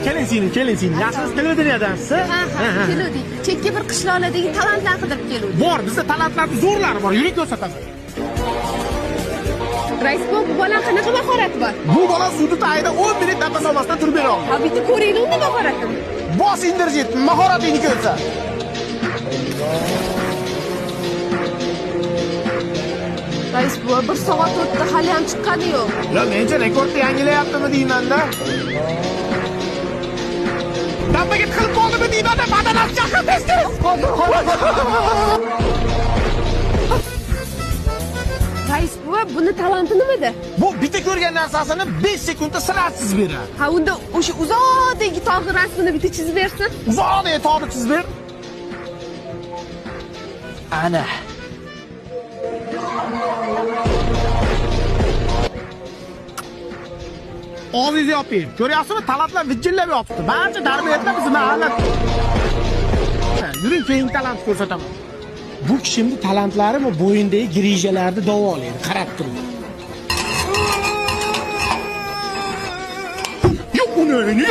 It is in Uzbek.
Keling seni. Yaxshisi televideniyadansizsiz? Ha, keluvdik. Chekka bir qishloqlardagi talantlar qidirib keluvdik. Bor, bizda talantlarning zo'rlari bor. Yuring ko'rsataman. Rais bu bola qanaqa mahorati bor? Bu bola sudi tagida 10 minut nafas olmasdan turib bera oladi. Ha, bitta ko'ringlar uni mahoratini. Bos indirjit, mahoratingni ko'rsa. Rais bu bir soat o'tdi, hali ham chiqqani yo'q. La mencha rekordni yangilayaptimi deyman-da. Dambaga qilib qoldimi deyman-da, badanaz chaqir tez. Rais bu buni talanti nimada? Bu bitta ko'rgan narsasini 5 sekundda siratsiz beradi. Ha, unda o'sha uzoqdagi tog' rasmini bitta chizib bersin. Uzoqdagi tog'ni chizib ber. Ana. Oziz yoping. Ko'ryapsizmi? Talantlar vijillab yotibdi. Barcha darbiyatlar bizni mahalla. Yuring, keyin talant ko'rsataman. Bu kishimning talantlari va bo'yindagi grijalarni davolaydi. Qarab turing. Yo'q uni.